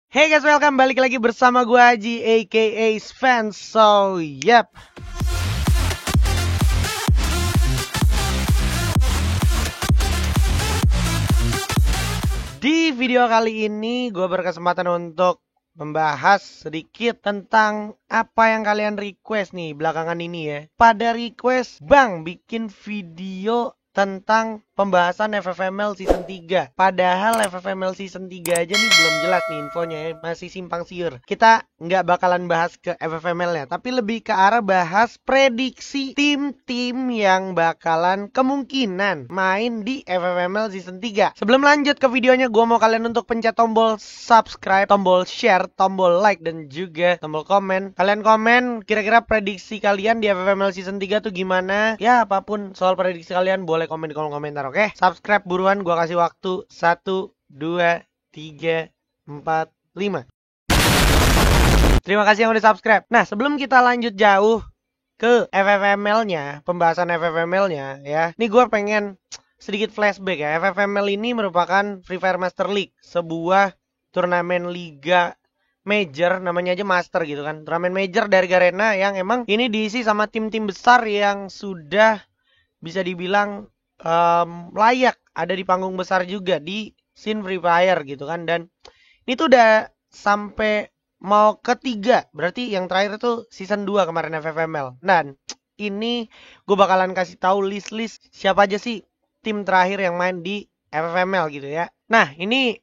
Hey guys, welcome balik lagi bersama gue Haji aka Sven. So, yep. Di video kali ini gue berkesempatan untuk membahas sedikit tentang apa yang kalian request nih belakangan ini ya. Pada request, Bang bikin video tentang pembahasan FFML Season 3. Padahal FFML Season 3 aja nih belum jelas nih infonya ya. Masih simpang siur. Kita nggak bakalan bahas ke FFML-nya, tapi lebih ke arah bahas prediksi tim-tim yang bakalan kemungkinan main di FFML Season 3. Sebelum lanjut ke videonya, gue mau kalian untuk pencet tombol subscribe, tombol share, tombol like, dan juga tombol komen. Kalian komen kira-kira prediksi kalian di FFML Season 3 tuh gimana. Ya, apapun soal prediksi kalian boleh komen di kolom komentar, oke? Subscribe buruan, gua kasih waktu 1, 2, 3, 4, 5. Terima kasih yang udah subscribe. Nah, sebelum kita lanjut jauh ke FFML-nya, pembahasan FFML-nya ya. Nih gue pengen sedikit flashback ya. FFML ini merupakan Free Fire Master League, sebuah turnamen liga major, namanya aja master gitu kan. Turnamen major dari Garena yang emang ini diisi sama tim-tim besar yang sudah bisa dibilang layak ada di panggung besar juga di scene Free Fire gitu kan. Dan ini tuh udah sampai mau ketiga, berarti yang terakhir tuh season 2 kemarin FFML. Dan ini gue bakalan kasih tahu list-list siapa aja sih tim terakhir yang main di FFML gitu ya. Nah, ini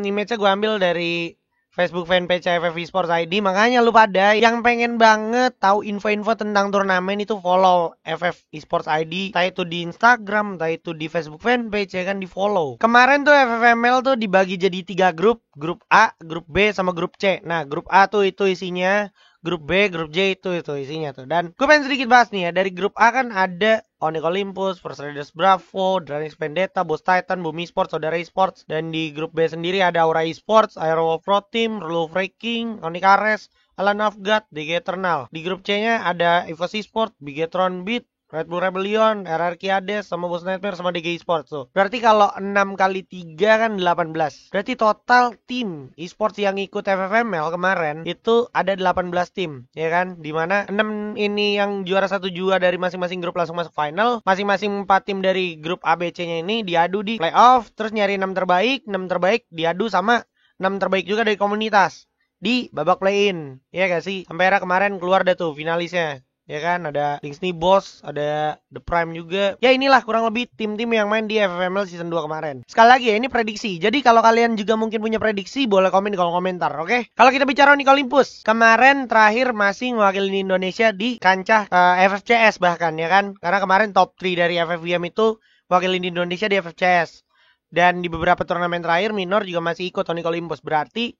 image-nya gue ambil dari Facebook fanpage FF Esports ID. Makanya lu pada yang pengen banget tahu info-info tentang turnamen itu follow FF Esports ID. Entah itu di Instagram, entah itu di Facebook fanpage ya kan, di follow. Kemarin tuh FFML tuh dibagi jadi 3 grup. Grup A, grup B, sama grup C. Nah, grup A tuh itu isinya, grup B, grup J itu isinya tuh. Dan gue pengen sedikit bahas nih ya. Dari grup A kan ada Onyx Olympus, First Riders Bravo, Dranix Vendetta, Boss Titan, Bumi Esports, Saudara Esports. Dan di grup B sendiri ada Aura Esports, Aerowolf Pro Team, Rule of Breaking, Onyx Ares, Alan of God, DG Eternal. Di grup C-nya ada EVOS Esports, Bigetron Beat, Red Bull Rebellion, RRQ Hades, sama Boss Nightmare, sama DG Esports tuh. Berarti kalau 6 kali 3 kan 18. Berarti total tim esports yang ikut FFML kemarin itu ada 18 tim, ya kan? Dimana 6 ini yang juara 1 juara dari masing-masing grup langsung masuk final. Masing-masing 4 tim dari grup A, B, C-nya ini diadu di playoff. Terus nyari 6 terbaik. 6 terbaik diadu sama 6 terbaik juga dari komunitas di babak play-in. Ya gak sih? Sampai era kemarin keluar dah tuh finalisnya. Ya kan, ada Linksni Boss, ada The Prime juga. Ya inilah kurang lebih tim-tim yang main di FFML Season 2 kemarin. Sekali lagi ya, ini prediksi. Jadi kalau kalian juga mungkin punya prediksi, boleh komen di kolom komentar, oke? Kalau kita bicara Onyx Olympus, kemarin terakhir masih mewakili Indonesia di kancah FFCS bahkan, ya kan? Karena kemarin top 3 dari FFVM itu mewakili Indonesia di FFCS. Dan di beberapa turnamen terakhir, minor juga masih ikut Onyx Olympus. Berarti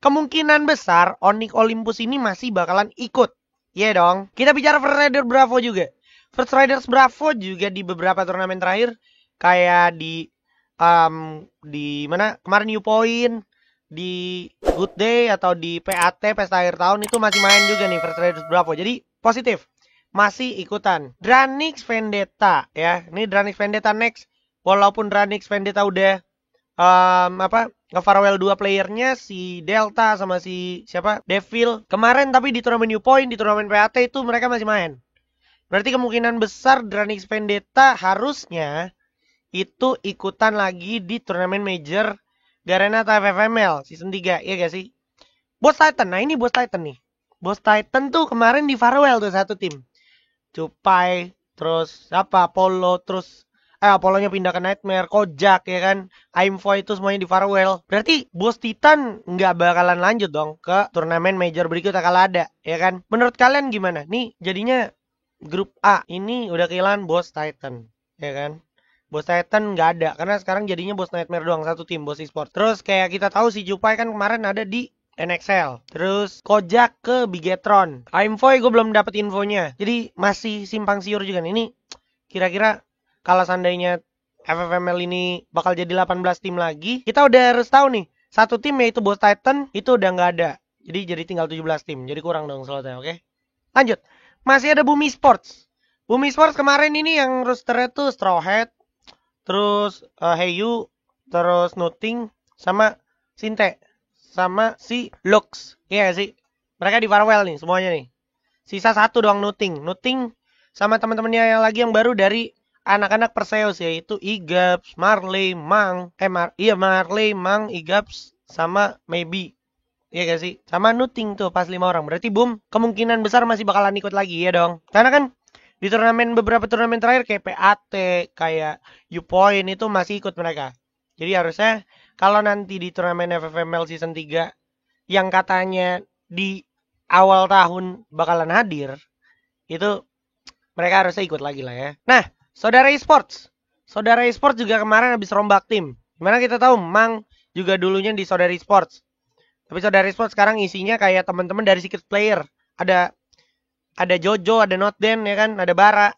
kemungkinan besar Onyx Olympus ini masih bakalan ikut. Iya dong. Kita bicara First Riders Bravo juga. First Riders Bravo juga di beberapa turnamen terakhir kayak di mana kemarin New Point, di Good Day atau di PAT Pesta Akhir Tahun itu masih main juga nih First Riders Bravo. Jadi positif. Masih ikutan. Dranix Vendetta ya. Ini Dranix Vendetta next. Walaupun Dranix Vendetta udah nge-farewell 2 playernya, si Delta sama si siapa Devil kemarin, tapi di turnamen New Point, di turnamen PAT itu mereka masih main. Berarti kemungkinan besar Dranix Vendetta harusnya itu ikutan lagi di turnamen major Garena atau FFML Season 3, iya gak sih? Boss Titan, nah ini Boss Titan nih. Boss Titan tuh kemarin di farewell tuh satu tim. Cupai, terus apa Apollo, terus Apollo-nya pindah ke Nightmare, Kojak ya kan, Aimfo itu semuanya di farewell. Berarti Boss Titan nggak bakalan lanjut dong ke turnamen major berikutnya kalau ada, ya kan? Menurut kalian gimana? Nih jadinya grup A ini udah kehilangan Boss Titan, ya kan? Boss Titan nggak ada, karena sekarang jadinya Boss Nightmare doang satu tim, Boss Esports. Terus kayak kita tahu si Cupai kan kemarin ada di NXL. Terus Kojak ke Bigetron. Aimfoy gue belum dapet infonya. Jadi masih simpang siur juga nih. Ini kira-kira kalau seandainya FFML ini bakal jadi 18 tim lagi, kita udah harus tahu nih. Satu tim yaitu Boss Titan itu udah nggak ada. Jadi tinggal 17 tim. Jadi kurang dong slotnya, oke? Lanjut. Masih ada Bumi Sports. Bumi Sports kemarin ini yang rosternya tuh Straw Hat, terus Heyu, terus Nothing, sama Sinte. sama si Lux. Iya gak sih? Mereka di farewell nih semuanya nih. Sisa satu doang Nuting. Nuting sama teman-temannya yang lagi yang baru dari anak-anak Perseus, yaitu Igaps, Marley, Mang. Marley, Mang, Igaps sama Maybe. Iya gak sih? Sama Nuting tuh pas 5 orang. Berarti boom, kemungkinan besar masih bakalan ikut lagi ya dong. Karena kan di beberapa turnamen terakhir kayak PAT, kayak U-Point itu masih ikut mereka. Jadi harusnya kalau nanti di turnamen FFML season 3 yang katanya di awal tahun bakalan hadir, itu mereka harusnya ikut lagi lah ya. Nah, Saudara Esports. Saudara Esports juga kemarin habis rombak tim. Gimana kita tahu Mang juga dulunya di Saudara Esports. Tapi Saudara Esports sekarang isinya kayak teman-teman dari Secret Player. Ada Jojo, ada Notden ya kan, ada Bara.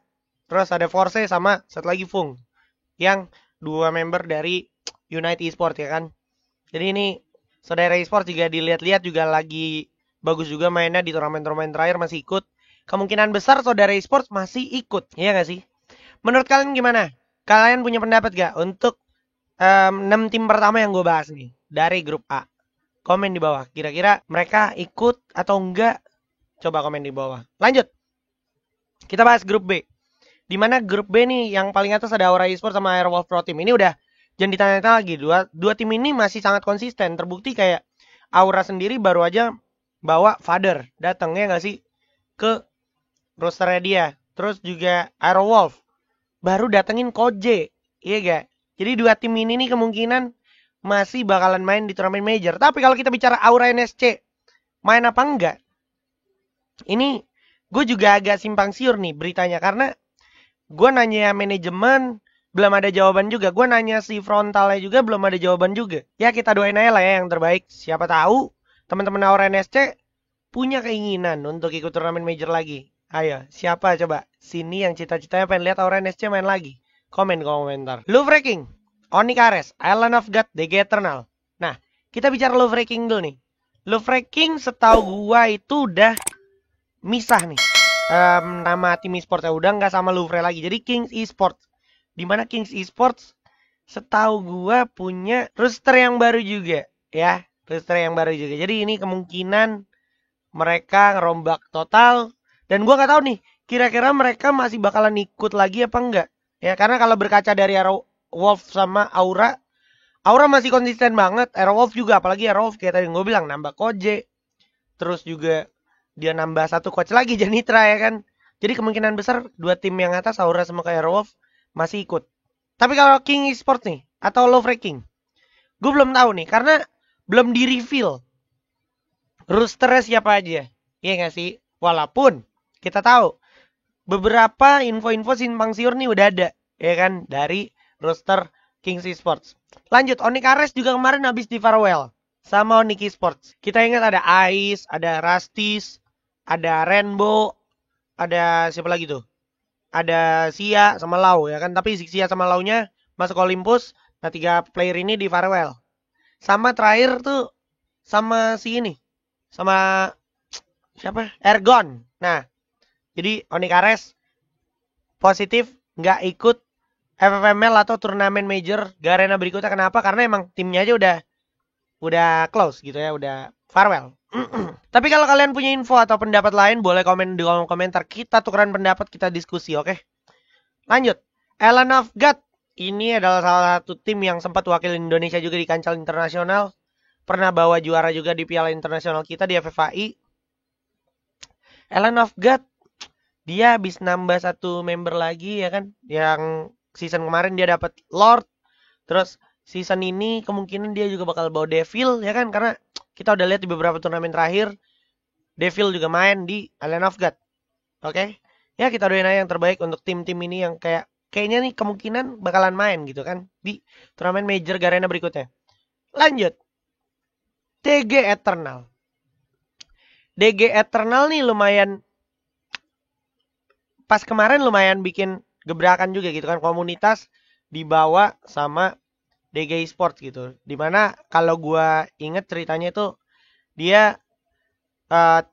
Terus ada Force sama satu lagi Fung. Yang dua member dari Unite Esports ya kan. Jadi ini Saudara Esports juga dilihat-lihat juga lagi bagus juga mainnya di turnamen-turnamen terakhir masih ikut. Kemungkinan besar Saudara Esports masih ikut. Iya gak sih? Menurut kalian gimana? Kalian punya pendapat gak untuk 6 tim pertama yang gue bahas nih dari grup A? Komen di bawah. Kira-kira mereka ikut atau enggak? Coba komen di bawah. Lanjut. Kita bahas grup B. Dimana grup B nih yang paling atas ada Aura Esports sama Airwolf Pro Team. Ini udah jangan ditanya-tanya lagi. Dua tim ini masih sangat konsisten. Terbukti kayak Aura sendiri baru aja bawa Father. Datangnya nggak sih ke rosternya dia. Terus juga Airwolf baru datengin Koje. Iya gak? Jadi dua tim ini nih kemungkinan masih bakalan main di turnamen major. Tapi kalau kita bicara Aura NSC, main apa enggak? Ini gue juga agak simpang siur nih beritanya. Karena gue nanya manajemen, belum ada jawaban juga. Gue nanya si frontalnya juga, belum ada jawaban juga. Ya kita doain aja lah ya yang terbaik. Siapa tahu teman-teman Aura NSC punya keinginan untuk ikut turnamen major lagi. Ayo, siapa coba? Sini yang cita-citanya pengen lihat Aura NSC main lagi. Komen di komentar. Love Ranking, Onyx Ares, Island of God, DG Eternal. Nah, kita bicara Love Ranking dulu nih. Love Ranking setahu gua itu udah misah nih. Nama tim esports udah nggak sama Louvre lagi. Jadi Kings Esports. Dimana Kings Esports setahu gua punya roster yang baru juga. Ya, roster yang baru juga. Jadi ini kemungkinan mereka ngerombak total. Dan gue gak tahu nih, kira-kira mereka masih bakalan ikut lagi apa enggak. Ya, karena kalau berkaca dari Airwolf sama Aura, Aura masih konsisten banget. Airwolf juga, apalagi Airwolf kayak tadi gue bilang, nambah Koje. Terus juga dia nambah satu coach lagi, Janitra ya kan. Jadi kemungkinan besar dua tim yang atas, Aura sama Airwolf, masih ikut. Tapi kalau King Esports nih, atau Love Ranking, gue belum tahu nih, karena belum di-reveal rosternya siapa aja. Iya gak sih? Walaupun kita tahu beberapa info-info simpang siur nih udah ada ya kan dari roster Kings Esports. Lanjut, Onyx Ares juga kemarin habis di farewell sama Onyx Esports. Kita ingat ada Ice, ada Rastis, ada Rainbow, ada siapa lagi tuh? Ada Sia sama Lau ya kan. Tapi Sia sama Lau-nya masuk Olympus. Nah 3 player ini di farewell. Sama terakhir tuh sama si ini. Sama siapa? Ergon. Nah, jadi Onyx Ares positif nggak ikut FFML atau turnamen major Garena berikutnya. Kenapa? Karena emang timnya aja udah close gitu ya, udah farewell. Tapi kalau kalian punya info atau pendapat lain, boleh komen di kolom komentar. Kita tukeran pendapat, kita diskusi, oke? Lanjut, Island of God. Ini adalah salah satu tim yang sempat wakil Indonesia juga di kancah internasional. Pernah bawa juara juga di Piala Internasional kita di FFAI. Island of God, dia habis nambah satu member lagi ya kan. Yang season kemarin dia dapat Lord. Terus season ini kemungkinan dia juga bakal bawa Devil ya kan. Karena kita udah lihat di beberapa turnamen terakhir Devil juga main di Island of God. Oke. Ya kita doain aja yang terbaik untuk tim-tim ini yang kayaknya nih kemungkinan bakalan main gitu kan. Di turnamen major Garena berikutnya. Lanjut. DG Eternal. DG Eternal nih lumayan pas kemarin lumayan bikin gebrakan juga gitu kan. Komunitas dibawa sama DG Esports gitu. Dimana kalau gue inget ceritanya itu dia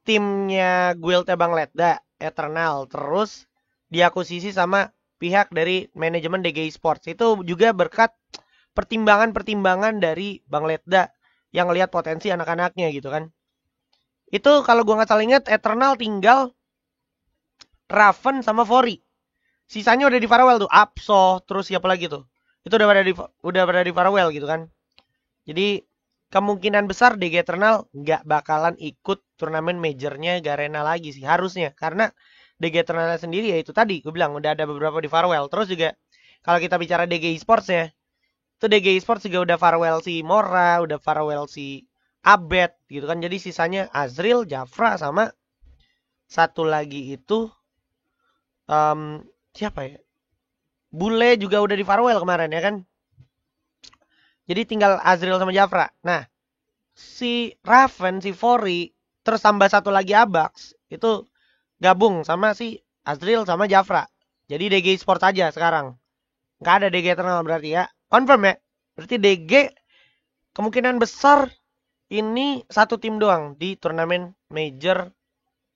timnya Guild Bang Letda Eternal. Terus diakuisisi sama pihak dari manajemen DG Esports. Itu juga berkat pertimbangan-pertimbangan dari Bang Letda yang lihat potensi anak-anaknya gitu kan. Itu kalau gua nggak salah ingat, Eternal tinggal Raven sama Fori. Sisanya udah di Farewell tuh, Apso, terus siapa lagi tuh? Itu udah pada di Farewell gitu kan. Jadi kemungkinan besar DG Eternal nggak bakalan ikut turnamen majornya Garena lagi sih harusnya, karena DG Eternal sendiri ya itu tadi gue bilang udah ada beberapa di Farewell. Terus juga kalau kita bicara DG Esports ya, itu DG Esports juga udah Farewell si Mora, udah Farewell si Abed gitu kan. Jadi sisanya Azril, Jafra sama satu lagi itu siapa ya? Bule juga udah di Farewell kemarin ya kan. Jadi tinggal Azril sama Jafra. Nah, si Raven, si Fori, terus tambah satu lagi Abax, itu gabung sama si Azril sama Jafra. Jadi DG Sports aja sekarang. Nggak ada DG Eternal berarti ya. Confirm ya? Berarti DG kemungkinan besar ini satu tim doang di turnamen major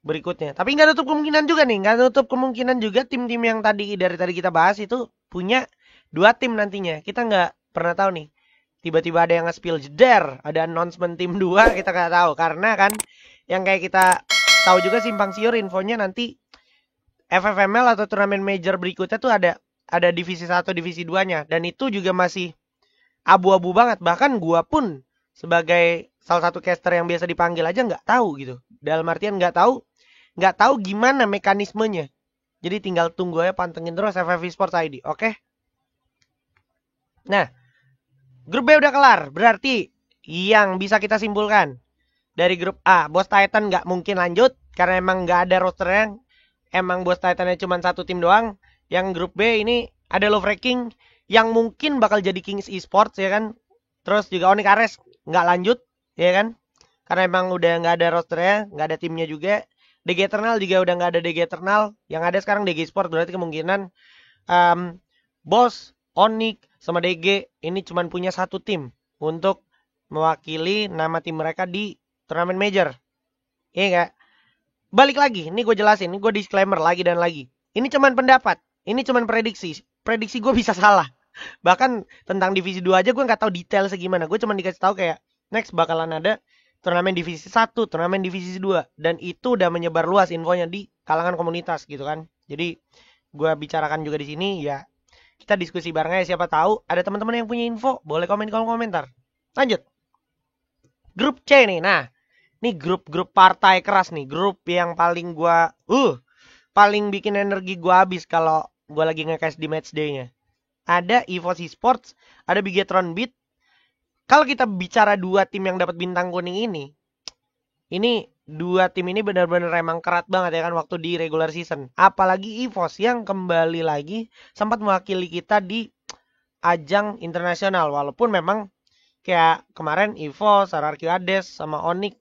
berikutnya. Tapi nggak tutup kemungkinan juga nih. Nggak tutup kemungkinan juga tim-tim yang dari tadi kita bahas itu punya 2 tim nantinya. Kita nggak pernah tahu nih. Tiba-tiba ada yang nge-spill jeder, ada announcement tim 2, kita nggak tahu. Karena kan yang kayak kita tahu juga simpang siur infonya nanti FFML atau turnamen major berikutnya tuh ada divisi 1, divisi 2-nya. Dan itu juga masih abu-abu banget. Bahkan gua pun sebagai salah satu caster yang biasa dipanggil aja nggak tahu gitu. Dalam artian nggak tahu gimana mekanismenya. Jadi tinggal tunggu aja, pantengin terus FF Esports ID, oke? Nah, grup B udah kelar, berarti yang bisa kita simpulkan dari grup A, Boss Titan nggak mungkin lanjut karena emang nggak ada rosternya. Emang Boss Titannya cuma satu tim doang. Yang grup B ini ada Love Ranking yang mungkin bakal jadi Kings Esports ya kan. Terus juga Onyx Ares nggak lanjut ya kan. Karena emang udah nggak ada rosternya, nggak ada timnya juga. DG Eternal juga udah nggak ada DG Eternal. Yang ada sekarang DG Esports, berarti kemungkinan Boss, Onyx, sama DG ini cuma punya satu tim untuk mewakili nama tim mereka di turnamen major. Iya nggak? Balik lagi, ini gue jelasin, ini gue disclaimer lagi dan lagi. Ini cuma pendapat, ini cuma prediksi. Prediksi gue bisa salah. Bahkan tentang divisi 2 aja gue nggak tahu detail segimana. Gue cuma dikasih tahu kayak next bakalan ada turnamen divisi 1, turnamen divisi 2. Dan itu udah menyebar luas infonya di kalangan komunitas gitu kan. Jadi gue bicarakan juga di sini ya. Kita diskusi bareng aja, siapa tahu ada teman-teman yang punya info, boleh komen di kolom komentar. Lanjut. Grup C nih. Nah, ini grup-grup partai keras nih, grup yang paling paling bikin energi gua habis kalau gua lagi nge-cash di match day-nya. Ada EVOS Esports, ada Bigetron Beat. Kalau kita bicara 2 tim yang dapat bintang kuning ini 2 tim ini benar-benar emang kerat banget ya kan waktu di regular season. Apalagi EVOS yang kembali lagi sempat mewakili kita di ajang internasional. Walaupun memang kayak kemarin EVOS, RRQ Hades, sama Onyx,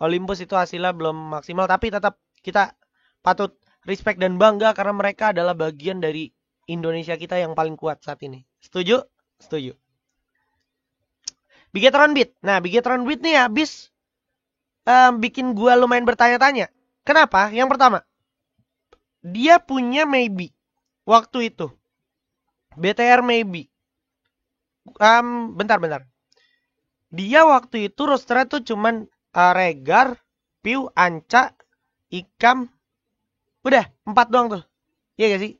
Olympus itu hasilnya belum maksimal. Tapi tetap kita patut respect dan bangga karena mereka adalah bagian dari Indonesia kita yang paling kuat saat ini. Setuju? Setuju. Bigetron Beat. Nah, Bigetron Beat nih habis bikin gua lumayan bertanya-tanya. Kenapa? Yang pertama, dia punya maybe waktu itu. BTR maybe. Bentar. Dia waktu itu rosternya tuh cuman Regar, Piu, Anca, Ikam. Udah, 4 doang tuh. Iya gak sih?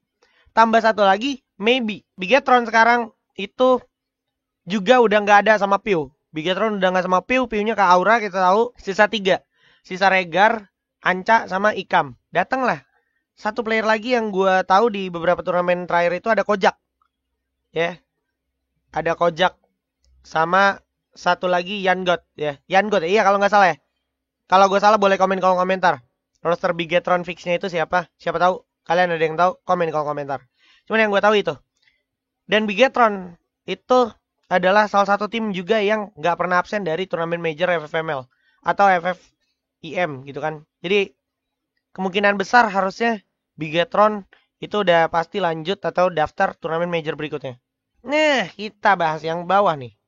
Tambah satu lagi, maybe. Bigetron sekarang itu juga udah nggak ada sama Piu. Bigetron udah nggak sama Piu, Piunya ke Aura, kita tahu. Sisa 3. Sisa Regar, Anca, sama Ikam. Datanglah. Satu player lagi yang gue tahu di beberapa turnamen terakhir itu ada Kojak. Ya. Ada Kojak. Sama satu lagi Yangot. Ya. Yangot ya. Iya kalau nggak salah ya. Kalau gue salah boleh komen kolom komentar. Roster Bigetron fixnya itu siapa? Siapa tahu? Kalian ada yang tahu? Komen kolom komentar. Cuman yang gue tahu itu. Dan Bigetron itu adalah salah satu tim juga yang nggak pernah absen dari turnamen major FFML atau FFIM gitu kan. Jadi kemungkinan besar harusnya Bigetron itu udah pasti lanjut atau daftar turnamen major berikutnya. Nah, kita bahas yang bawah nih.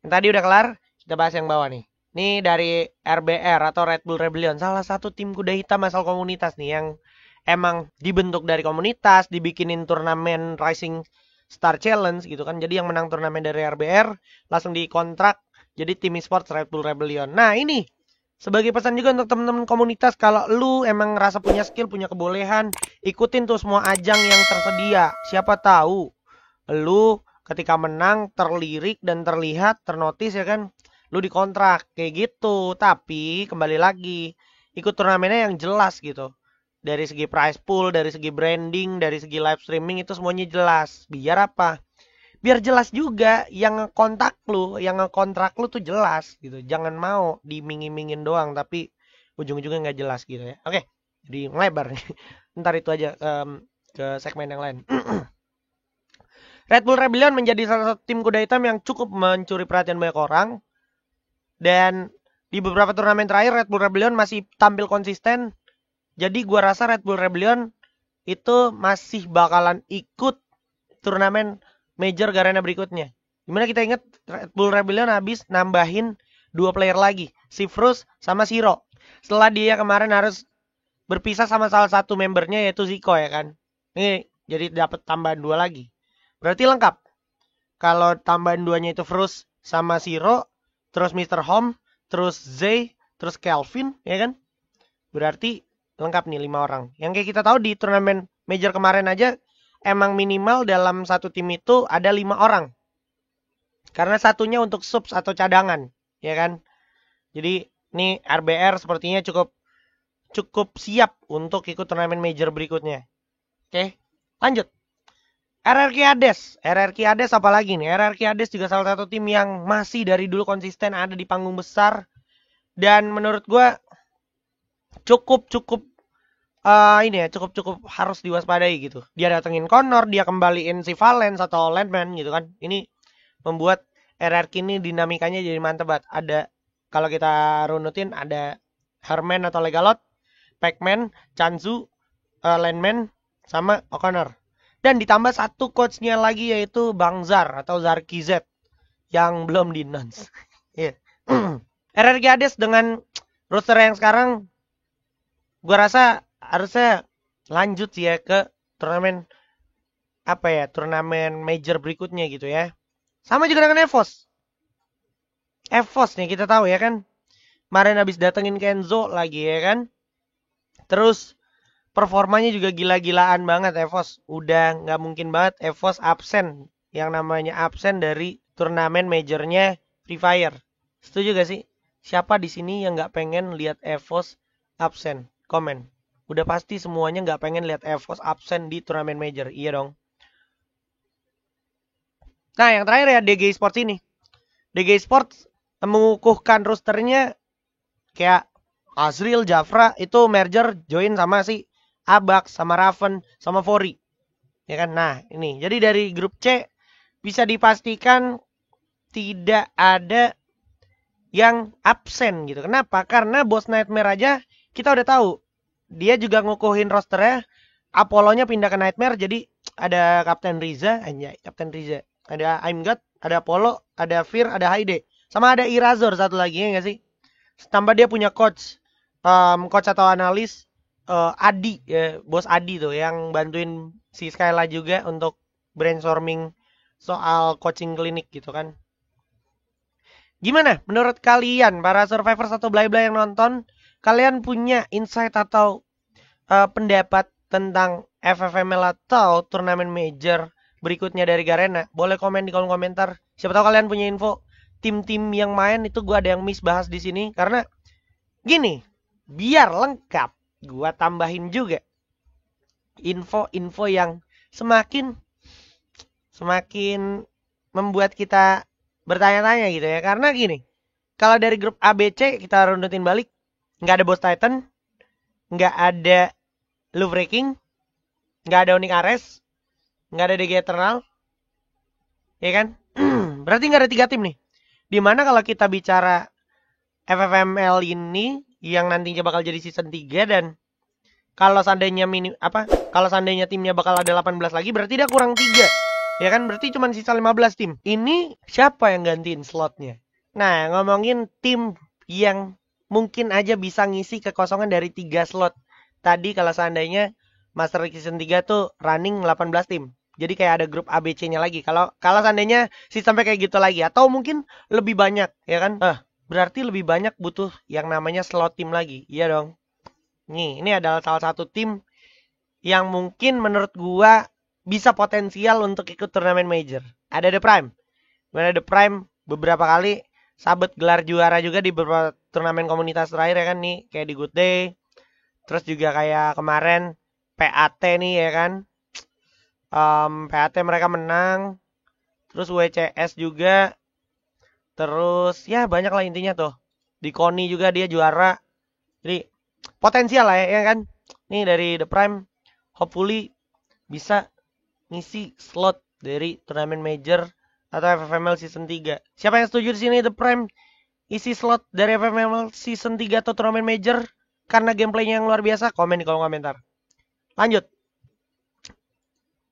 Yang tadi udah kelar, kita bahas yang bawah nih. Ini dari RBR atau Red Bull Rebellion, salah satu tim kuda hitam asal komunitas nih yang emang dibentuk dari komunitas, dibikinin turnamen Rising Star Challenge gitu kan. Jadi yang menang turnamen dari RBR langsung dikontrak Jadi tim esports Red Bull Rebellion. Nah ini sebagai pesan juga untuk teman-teman komunitas, kalau lu emang ngerasa punya skill, punya kebolehan, ikutin tuh semua ajang yang tersedia. Siapa tahu lu ketika menang terlirik dan terlihat, ternotis ya kan, lu dikontrak kayak gitu. Tapi kembali lagi, ikut turnamennya yang jelas gitu. Dari segi prize pool, dari segi branding, dari segi live streaming itu semuanya jelas. Biar apa? Biar jelas juga yang kontak lu, yang ngekontrak lu tuh jelas gitu. Jangan mau dimingin-mingin doang tapi ujung-ujungnya nggak jelas gitu ya. Oke, jadi melebar nih. Ntar itu aja ke segmen yang lain. Red Bull Rebellion menjadi salah satu tim kuda hitam yang cukup mencuri perhatian banyak orang. Dan di beberapa turnamen terakhir Red Bull Rebellion masih tampil konsisten. Jadi gua rasa Red Bull Rebellion itu masih bakalan ikut turnamen Major Garena berikutnya. Dimana kita ingat Red Bull Rebellion habis nambahin 2 player lagi, si Frus sama Siro. Setelah dia kemarin harus berpisah sama salah satu membernya yaitu Zico ya kan. Ini jadi dapat tambahan 2 lagi. Berarti lengkap. Kalau tambahan 2-nya itu Frus sama Siro, terus Mr. Home, terus Zay, terus Kelvin ya kan. Berarti lengkap nih 5 orang. Yang kayak kita tahu di turnamen Major kemarin aja emang minimal dalam satu tim itu ada 5 orang. Karena satunya untuk subs atau cadangan, ya kan? Jadi ini RBR sepertinya cukup siap untuk ikut turnamen Major berikutnya. Oke, lanjut. RRQ Hades. RRQ Hades apa lagi nih? RRQ Hades juga salah satu tim yang masih dari dulu konsisten ada di panggung besar. Dan menurut gue cukup harus diwaspadai gitu. Dia datengin Connor, dia kembaliin si Valence atau Landman gitu kan. Ini membuat RRQ ini dinamikanya jadi mantep banget. Ada, kalau kita runutin, ada Herman atau Legalot, Pac-Man, Chanzu, Landman, sama O'Connor. Dan ditambah satu coachnya lagi yaitu Bang Zar atau Zarky Z yang belum di-announce. Yeah. RRQ Hades dengan roster yang sekarang gua rasa harusnya lanjut sih ya ke turnamen turnamen major berikutnya gitu ya. Sama juga dengan EVOS. EVOS nih kita tahu ya kan. Kemarin habis datengin Kenzo lagi ya kan. Terus performanya juga gila-gilaan banget EVOS. Udah nggak mungkin banget EVOS absen. Yang namanya absen dari turnamen majornya Free Fire. Setuju gak sih? Siapa di sini yang nggak pengen lihat EVOS absen? Komen. Udah pasti semuanya nggak pengen lihat EVOS absen di turnamen major. Iya dong. Nah, yang terakhir ya DG Sports ini. DG Sports mengukuhkan rosternya kayak Azril, Jafra itu merger join sama si Abax, sama Raven, sama Fori. Ya kan? Nah, ini. Jadi dari grup C bisa dipastikan tidak ada yang absen gitu. Kenapa? Karena Boss Nightmare aja kita udah tahu. Dia juga ngukuhin rosternya. Apollo-nya pindah ke Nightmare. Jadi ada Kapten Riza. Kapten Riza. Ada I'm God. Ada Apollo. Ada Fear. Ada Haide. Sama ada Irazor satu lagi ya gak sih? Tambah dia punya coach. Coach atau analis. Adi. Ya, Bos Adi tuh. Yang bantuin si Skyla juga untuk brainstorming soal coaching klinik gitu kan. Gimana menurut kalian para survivors atau blay-blay yang nonton? Kalian punya insight atau pendapat tentang FFML atau turnamen major berikutnya dari Garena? Boleh komen di kolom komentar. Siapa tahu kalian punya info tim-tim yang main itu gue ada yang miss bahas di sini. Karena gini, biar lengkap gue tambahin juga info-info yang semakin membuat kita bertanya-tanya gitu ya. Karena gini, kalau dari grup ABC kita runutin balik, nggak ada Boss Titan, nggak ada Louvre King, nggak ada Onyx Ares, nggak ada DG Eternal, ya kan? Berarti nggak ada 3 tim nih. Dimana kalau kita bicara FFML ini yang nantinya bakal jadi season 3 dan kalau seandainya kalau seandainya timnya bakal ada 18 lagi, berarti dia kurang 3. Ya kan? Berarti cuma sisa 15 tim. Ini siapa yang gantiin slotnya? Nah, ngomongin tim yang mungkin aja bisa ngisi kekosongan dari 3 slot. Tadi kalau seandainya Master League Season 3 tuh running 18 tim. Jadi kayak ada grup ABC-nya lagi. Kalau seandainya sistemnya kayak gitu lagi, atau mungkin lebih banyak, ya kan? Berarti lebih banyak butuh yang namanya slot tim lagi. Iya dong. Nih, ini adalah salah satu tim yang mungkin menurut gua bisa potensial untuk ikut turnamen major. Ada The Prime. Mana The Prime beberapa kali sabet gelar juara juga di beberapa turnamen komunitas terakhir, ya kan nih, kayak di Good Day. Terus juga kayak kemarin PAT nih, ya kan. PAT mereka menang. Terus WCS juga. Terus ya banyak lah intinya tuh. Di KONI juga dia juara. Jadi potensial lah, ya kan. Nih dari The Prime hopefully bisa ngisi slot dari turnamen major atau FFML season 3. Siapa yang setuju di sini The Prime isi slot dari FFML season 3 atau turnamen major karena gameplaynya yang luar biasa? Komen di kolom komentar. Lanjut.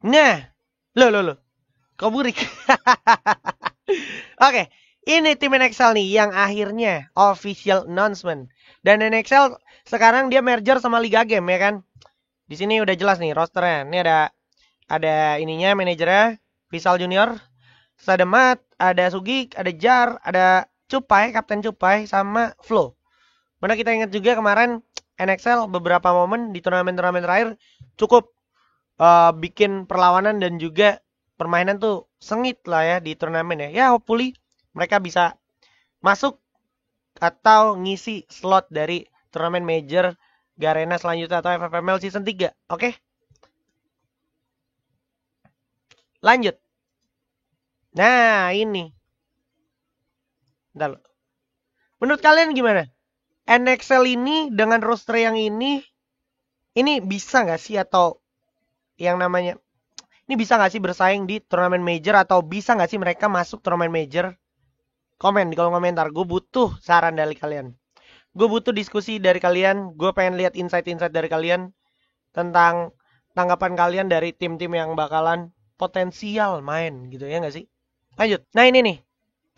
Nah, lo. Kau burik. Oke, ini tim NXL nih yang akhirnya official announcement. Dan NXL sekarang dia merger sama Liga Game, ya kan? Di sini udah jelas nih rosternya. Ini ada ininya manajernya, Visal Junior. Terus ada Matt, ada Sugik, ada Jar, ada Cupai, Kapten Cupai, sama Flo. Mana kita ingat juga kemarin NXL beberapa momen di turnamen-turnamen terakhir cukup bikin perlawanan dan juga permainan tuh sengit lah ya di turnamen ya. Ya hopefully mereka bisa masuk atau ngisi slot dari turnamen major Garena selanjutnya atau FFML season 3. Oke? Lanjut. Nah, ini. Bentar. Menurut kalian gimana? NXL ini dengan roster yang ini bisa nggak sih, atau yang namanya ini bisa nggak sih bersaing di turnamen major, atau bisa nggak sih mereka masuk turnamen major? Komen di kolom komentar. Gue butuh saran dari kalian. Gue butuh diskusi dari kalian. Gue pengen lihat insight-insight dari kalian tentang tanggapan kalian dari tim-tim yang bakalan potensial main gitu, ya nggak sih? Lanjut. Nah ini nih,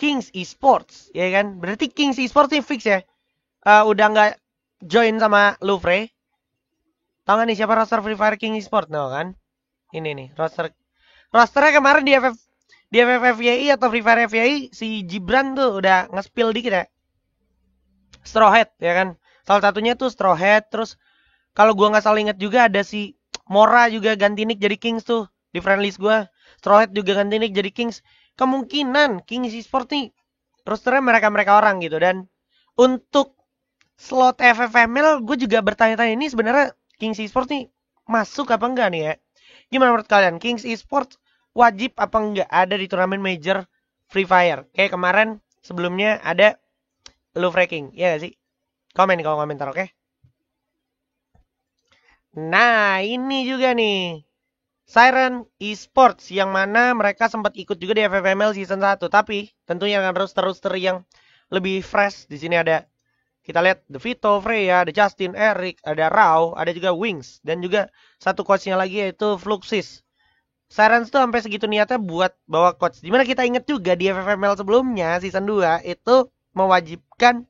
Kings Esports, ya kan? Berarti Kings Esports ini fix ya. Udah nggak join sama Louvre. Tahu nggak nih siapa roster Free Fire Kings Esports? No kan? Ini nih rosternya kemarin di FFFYI atau Free Fire FYI si Gibran tuh udah nge-spill dikit ya. Straw Hat, ya kan? Salah satunya tuh Straw Hat. Terus kalau gua nggak salah ingat juga ada si Mora juga ganti nick jadi Kings tuh di friend list gua. Straw Hat juga ganti nick jadi Kings. Kemungkinan Kings Esports nih rosternya mereka orang gitu. Dan untuk slot FFML gue juga bertanya-tanya, ini sebenarnya Kings Esports nih masuk apa enggak nih ya? Gimana menurut kalian? Kings Esports wajib apa enggak ada di turnamen major Free Fire? Kayak kemarin sebelumnya ada Louvre King, ya gak sih? Komen di kolom komentar, oke? Nah, ini juga nih. Siren Esports yang mana mereka sempat ikut juga di FFML season 1, tapi tentunya dengan roster-roster yang lebih fresh. Di sini ada, kita lihat The Vito, Freya, ada Justin, Eric, ada Rao, ada juga Wings, dan juga satu coachnya lagi yaitu Fluxis. Sirens tuh sampai segitu niatnya buat bawa coach. Dimana kita ingat juga di FFML sebelumnya season 2 itu mewajibkan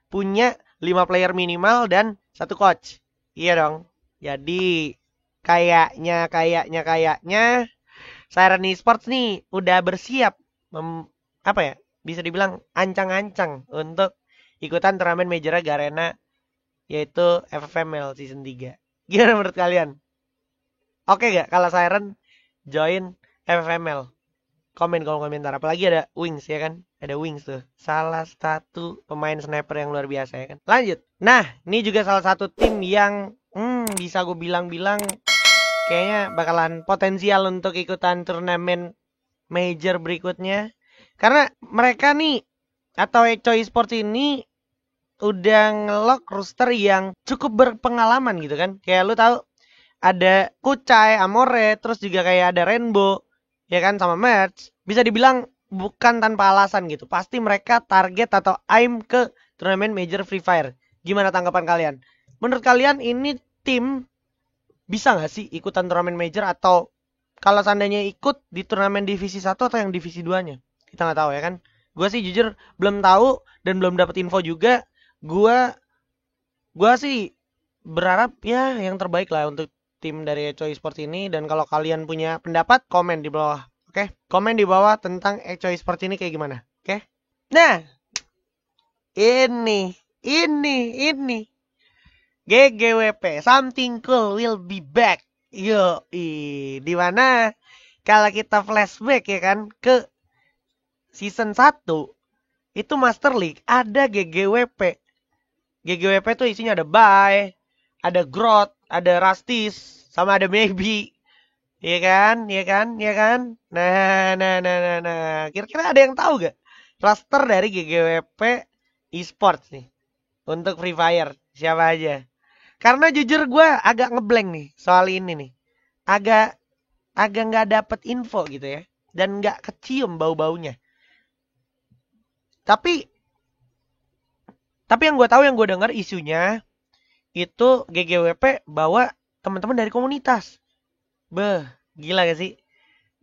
punya 5 player minimal dan satu coach. Iya dong. Jadi kayaknya Siren Esports nih udah bersiap apa ya? Bisa dibilang ancang-ancang untuk ikutan turnamen major Garena yaitu FFML season 3. Gimana menurut kalian? Oke gak kalau Siren join FFML? Komen kolom komentar. Apalagi ada Wings, ya kan? Ada Wings tuh. Salah satu pemain sniper yang luar biasa, ya kan? Lanjut. Nah, ini juga salah satu tim yang bisa gue bilang kayaknya bakalan potensial untuk ikutan turnamen major berikutnya. Karena mereka nih atau Echo Esports ini udah ngelock roster yang cukup berpengalaman gitu kan. Kayak lu tahu ada Kucai, Amore, terus juga kayak ada Rainbow, ya kan, sama Match. Bisa dibilang bukan tanpa alasan gitu. Pasti mereka target atau aim ke turnamen major Free Fire. Gimana tanggapan kalian? Menurut kalian ini tim bisa nggak sih ikutan turnamen major, atau kalau seandainya ikut di turnamen divisi 1 atau yang divisi 2-nya? Kita nggak tahu, ya kan? Gue sih jujur belum tahu dan belum dapat info juga. Gue sih berharap ya yang terbaik lah untuk tim dari Echo Esports ini. Dan kalau kalian punya pendapat, komen di bawah. Oke? Komen di bawah tentang Echo Esports ini kayak gimana. Oke? Nah, ini. GGWP, something cool will be back. Yo, di mana kalau kita flashback ya kan ke season 1 itu Master League ada GGWP. GGWP tuh isinya ada Bay, ada Growth, ada Rastis, sama ada Maybe. Iya kan? Nah. Kira-kira ada yang tahu gak roster dari GGWP Esports nih untuk Free Fire? Siapa aja? Karena jujur gue agak ngeblank nih soal ini nih. Agak nggak dapet info gitu ya. Dan nggak kecium bau-baunya. Tapi yang gue tahu, yang gue dengar isunya itu GGWP bawa teman-teman dari komunitas. Gila gak sih?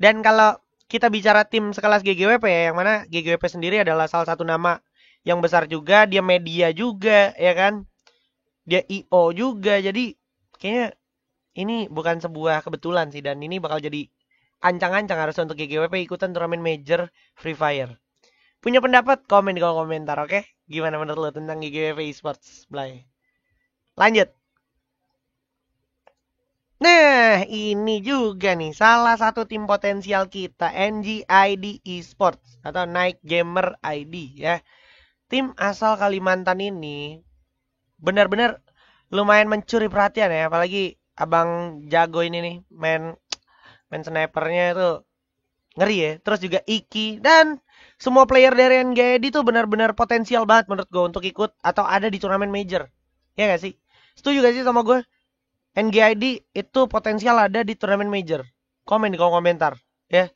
Dan kalau kita bicara tim sekelas GGWP ya, yang mana GGWP sendiri adalah salah satu nama yang besar juga, dia media juga, ya kan? Dia IO juga, jadi kayaknya ini bukan sebuah kebetulan sih, dan ini bakal jadi ancang-ancang harus untuk GGWP ikutan turnamen major Free Fire. Punya pendapat? Komen di kolom komentar, oke? Gimana menurut lo tentang GGWP Esports, Blay? Lanjut. Nah, ini juga nih salah satu tim potensial kita, NGID Esports atau Night Gamer ID ya. Tim asal Kalimantan ini benar-benar lumayan mencuri perhatian ya, apalagi abang jago ini nih, main snipernya itu ngeri ya. Terus juga Iki dan semua player dari NGID itu benar-benar potensial banget menurut gue untuk ikut atau ada di turnamen major. Ya gak sih? Setuju gak sih sama gue? NGID itu potensial ada di turnamen major. Komen di kolom komentar ya.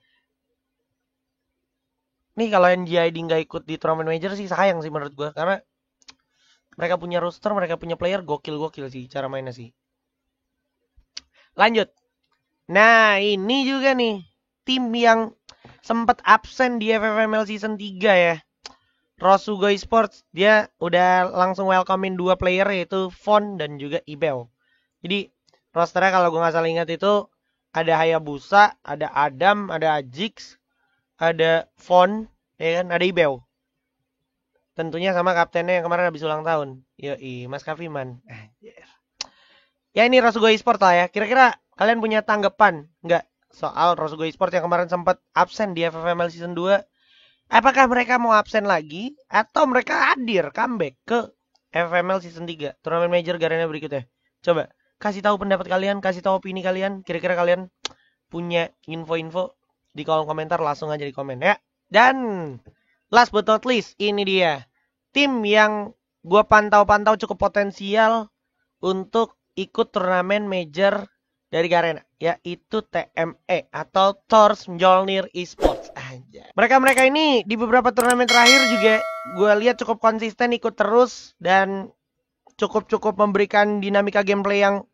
Nih kalau NGID nggak ikut di turnamen major sih sayang sih menurut gue, karena mereka punya roster, mereka punya player gokil sih cara mainnya sih. Lanjut. Nah, ini juga nih tim yang sempat absen di FFML season 3 ya. Rosugo Esports, dia udah langsung welcomein 2 player yaitu Von dan juga Ibel. Jadi rosternya kalau gue nggak salah ingat itu ada Hayabusa, ada Adam, ada Ajix, ada Von, ya kan, ada Ibel. Tentunya sama kaptennya yang kemarin habis ulang tahun. Yoi, Mas Kaviman. Ya ini Rosugo Esports lah ya. Kira-kira kalian punya tanggapan nggak soal Rosugo Esports yang kemarin sempat absen di FFML season 2? Apakah mereka mau absen lagi atau mereka hadir comeback ke FFML season 3 turnamen major Garena berikutnya? Coba kasih tahu pendapat kalian, kasih tahu opini kalian. Kira-kira kalian punya info-info di kolom komentar, langsung aja di komen ya. Dan last but not least, ini dia tim yang gue pantau-pantau cukup potensial untuk ikut turnamen major dari Garena, yaitu TME atau Thors Mjolnir Esports. Mereka ini di beberapa turnamen terakhir juga gue lihat cukup konsisten ikut terus dan cukup memberikan dinamika gameplay yang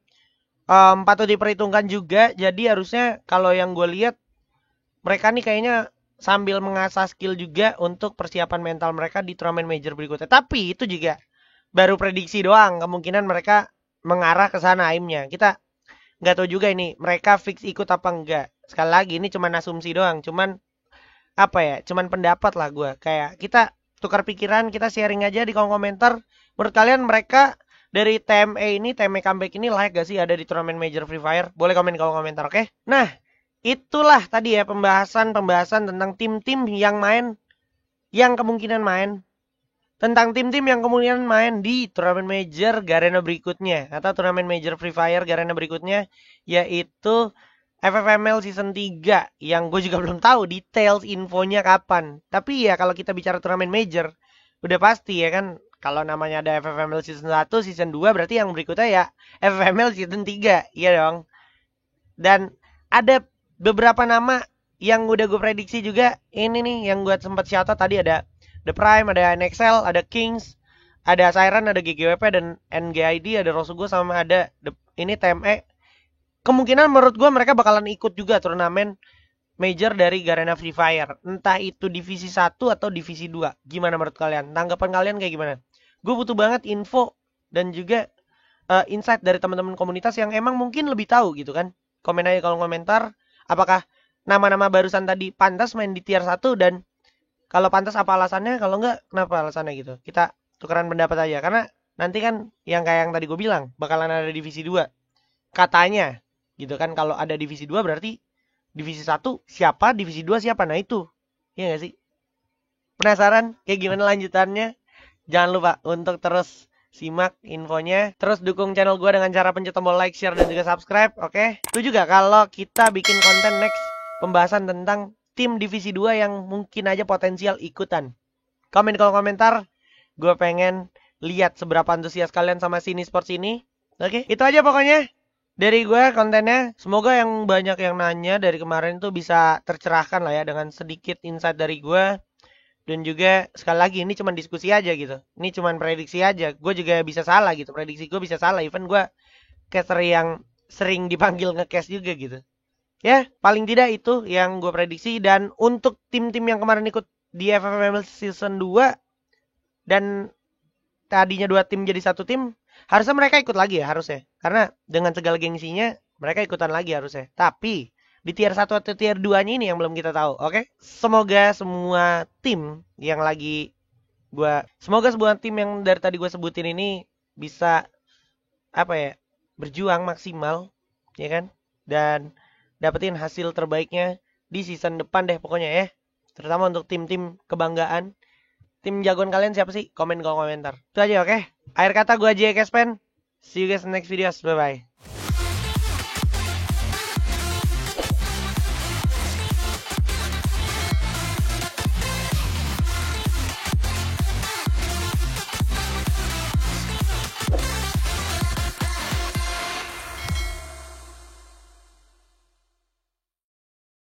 patut diperhitungkan juga. Jadi harusnya kalau yang gue lihat mereka nih kayaknya sambil mengasah skill juga untuk persiapan mental mereka di turnamen major berikutnya. Tapi itu juga baru prediksi doang. Kemungkinan mereka mengarah ke sana aimnya. Kita nggak tahu juga ini mereka fix ikut apa enggak. Sekali lagi ini cuma asumsi doang. Cuman apa ya? Cuman pendapat lah gue. Kayak kita tukar pikiran, kita sharing aja di kolom komentar. Menurut kalian mereka dari TME ini, TME comeback ini layak gak sih ada di turnamen major Free Fire? Boleh komen di kolom komentar, oke? Nah, itulah tadi ya pembahasan tentang tim-tim yang main, yang kemungkinan main, tentang tim-tim yang kemungkinan main di turnamen major Garena berikutnya atau turnamen major Free Fire Garena berikutnya, yaitu FFML season 3 yang gue juga belum tahu details infonya kapan. Tapi ya kalau kita bicara turnamen major udah pasti ya kan, kalau namanya ada FFML season 1, season 2 berarti yang berikutnya ya FFML season 3, iya dong. Dan ada beberapa nama yang udah gue prediksi juga. Ini nih yang gue sempat shoutout tadi, ada The Prime, ada NXL, ada Kings, ada Siren, ada GGWP, dan NGID, ada Rosugo, sama ada ini TME. Kemungkinan menurut gue mereka bakalan ikut juga turnamen major dari Garena Free Fire. Entah itu divisi 1 atau divisi 2. Gimana menurut kalian? Tanggapan kalian kayak gimana? Gue butuh banget info dan juga insight dari teman-teman komunitas yang emang mungkin lebih tahu gitu kan. Komen aja kalau komentar, apakah nama-nama barusan tadi pantas main di tier 1, dan kalau pantas apa alasannya, kalau enggak kenapa alasannya gitu. Kita tukeran pendapat aja, karena nanti kan yang kayak yang tadi gue bilang, bakalan ada divisi 2. Katanya gitu kan, kalau ada divisi 2 berarti divisi 1 siapa, divisi 2 siapa. Nah itu, iya gak sih? Penasaran kayak gimana lanjutannya? Jangan lupa untuk terus simak infonya. Terus dukung channel gue dengan cara pencet tombol like, share, dan juga subscribe. Oke? Itu juga kalau kita bikin konten next pembahasan tentang tim divisi 2 yang mungkin aja potensial ikutan. Komen kalau komentar. Gue pengen lihat seberapa antusias kalian sama Sini Sports ini. Oke? Itu aja pokoknya dari gue kontennya. Semoga yang banyak yang nanya dari kemarin tuh bisa tercerahkan lah ya dengan sedikit insight dari gue. Dan juga sekali lagi ini cuma diskusi aja gitu. Ini cuma prediksi aja. Gue juga bisa salah gitu. Prediksi gue bisa salah. Even gue caster yang sering dipanggil nge-cast juga gitu. Ya, paling tidak itu yang gue prediksi. Dan untuk tim-tim yang kemarin ikut di FFML Season 2 dan tadinya 2 tim jadi 1 tim, harusnya mereka ikut lagi ya, harusnya. Karena dengan segala gengsinya, mereka ikutan lagi harusnya. Tapi di tier 1 atau tier 2-nya ini yang belum kita tahu, oke? Semoga semua tim yang lagi semoga semua tim yang dari tadi gue sebutin ini bisa berjuang maksimal, ya kan? Dan dapetin hasil terbaiknya di season depan deh pokoknya ya. Terutama untuk tim-tim kebanggaan. Tim jagoan kalian siapa sih? Komen kalau komentar. Itu aja, oke? Akhir kata gue aja Kespen. See you guys in the next videos. Bye-bye.